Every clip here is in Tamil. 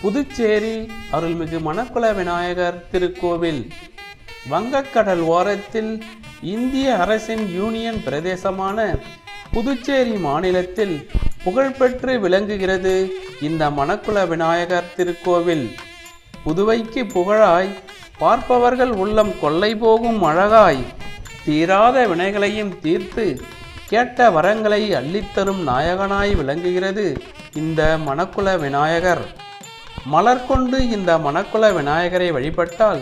புதுச்சேரி அருள்மிகு மணக்குள விநாயகர் திருக்கோவில் வங்கக்கடல் ஓரத்தில் இந்திய அரசின் யூனியன் பிரதேசமான புதுச்சேரி மாநிலத்தில் புகழ்பெற்று விளங்குகிறது இந்த மணக்குள விநாயகர் திருக்கோவில். புதுவைக்கு புகழாய், பார்ப்பவர்கள் உள்ளம் கொள்ளை போகும் அழகாய், தீராத வினைகளையும் தீர்த்து கேட்ட வரங்களை அள்ளித்தரும் நாயகனாய் விளங்குகிறது இந்த மணக்குள விநாயகர். மலர் கொண்டு இந்த மணக்குள விநாயகரை வழிபட்டால்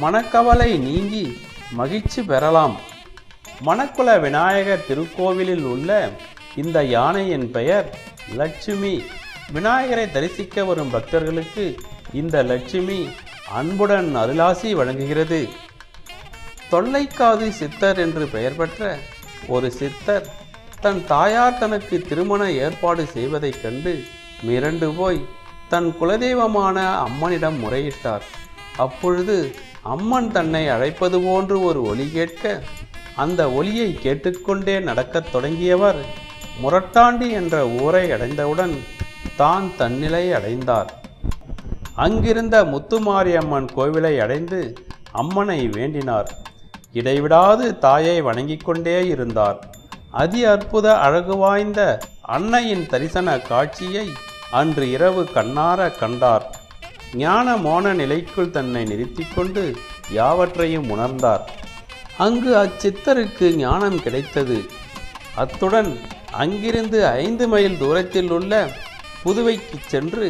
மனக்கவலை நீங்கி மகிழ்ச்சி பெறலாம். மணக்குள விநாயகர் திருக்கோவிலில் உள்ள இந்த யானையின் பெயர் லட்சுமி. விநாயகரை தரிசிக்க வரும் பக்தர்களுக்கு இந்த லட்சுமி அன்புடன் அருளாசி வழங்குகிறது. தொல்லைக்காது சித்தர் என்று பெயர் பெற்ற ஒரு சித்தர் தன் தாயார் தனக்கு திருமண ஏற்பாடு செய்வதைக் கண்டு மிரண்டு போய் தன் குலதெய்வமான அம்மனிடம் முறையிட்டார். அப்பொழுது அம்மன் தன்னை அழைப்பது போன்று ஒரு ஒலி கேட்க, அந்த ஒலியை கேட்டுக்கொண்டே நடக்கத் தொடங்கியவர் முரட்டாண்டி என்ற ஊரை அடைந்தவுடன் தான் தன்னிலை அடைந்தார். அங்கிருந்த முத்துமாரியம்மன் கோவிலை அடைந்து அம்மனை வேண்டினார். இடைவிடாது தாயை வணங்கிக் கொண்டே இருந்தார். அதி அற்புத அழகு வாய்ந்த அன்னையின் தரிசன காட்சியை அன்று இரவு கண்ணார கண்டார். ஞான மோன நிலைக்குள் தன்னை நிறுத்தி கொண்டு யாவற்றையும் உணர்ந்தார். அங்கு அச்சித்தருக்கு ஞானம் கிடைத்தது. அத்துடன் அங்கிருந்து 5 மைல் தூரத்தில் உள்ள புதுவைக்கு சென்று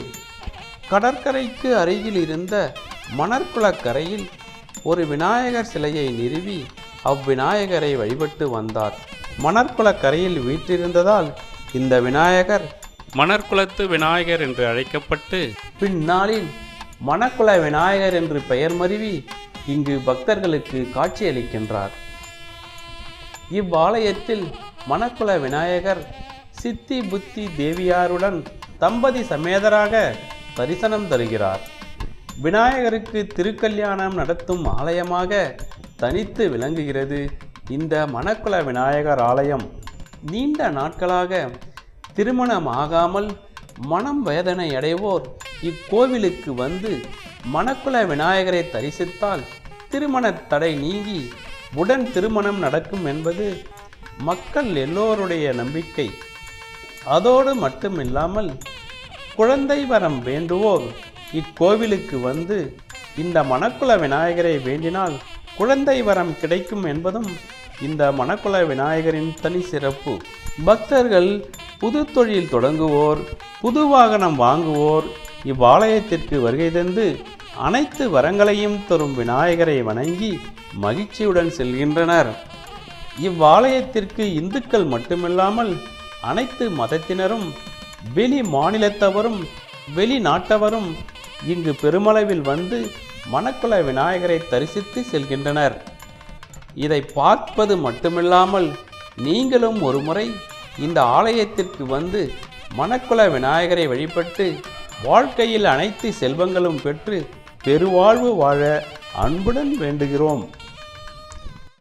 கடற்கரைக்கு அருகில் இருந்த மணற்குளக்கரையில் ஒரு விநாயகர் சிலையை நிறுவி அவ்விநாயகரை வழிபட்டு வந்தார். மணற்குளக்கரையில் வீற்றிருந்ததால் இந்த விநாயகர் மணற்குளத்து விநாயகர் என்று அழைக்கப்பட்டு பின்னாளில் மணக்குள விநாயகர் என்று பெயர் மருவி இங்கு பக்தர்களுக்கு காட்சியளிக்கின்றார். இவ்வாலயத்தில் மணக்குள விநாயகர் சித்தி புத்தி தேவியாருடன் தம்பதி சமேதராக தரிசனம் தருகிறார். விநாயகருக்கு திருக்கல்யாணம் நடத்தும் ஆலயமாக தனித்து விளங்குகிறது இந்த மணக்குள விநாயகர் ஆலயம். நீண்ட நாட்களாக திருமணமாகாமல் மனம் வேதனை அடைவோர் இக்கோவிலுக்கு வந்து மணக்குள விநாயகரை தரிசித்தால் திருமண தடை நீங்கி உடன் திருமணம் நடக்கும் என்பது மக்கள் எல்லோருடைய நம்பிக்கை. அதோடு மட்டுமில்லாமல் குழந்தை வரம் வேண்டுவோர் இக்கோவிலுக்கு வந்து இந்த மணக்குள விநாயகரை வேண்டினால் குழந்தை வரம் கிடைக்கும் என்பதும் இந்த மணக்குள விநாயகரின் தனி சிறப்பு. பக்தர்கள் புது தொழில் தொடங்குவோர், புது வாகனம் வாங்குவோர் இவ்வாலயத்திற்கு வருகை தந்து அனைத்து வரங்களையும் தரும் விநாயகரை வணங்கி மகிழ்ச்சியுடன் செல்கின்றனர். இவ்வாலயத்திற்கு இந்துக்கள் மட்டுமில்லாமல் அனைத்து மதத்தினரும், வெளி மாநிலத்தவரும் வெளிநாட்டவரும் இங்கு பெருமளவில் வந்து மணக்குள விநாயகரை தரிசித்து செல்கின்றனர். இதை பார்ப்பது மட்டுமில்லாமல் நீங்களும் ஒருமுறை இந்த ஆலயத்திற்கு வந்து மணக்குள விநாயகரை வழிபட்டு வாழ்க்கையில் அனைத்து செல்வங்களும் பெற்று பெருவாழ்வு வாழ அன்புடன் வேண்டுகிறோம்.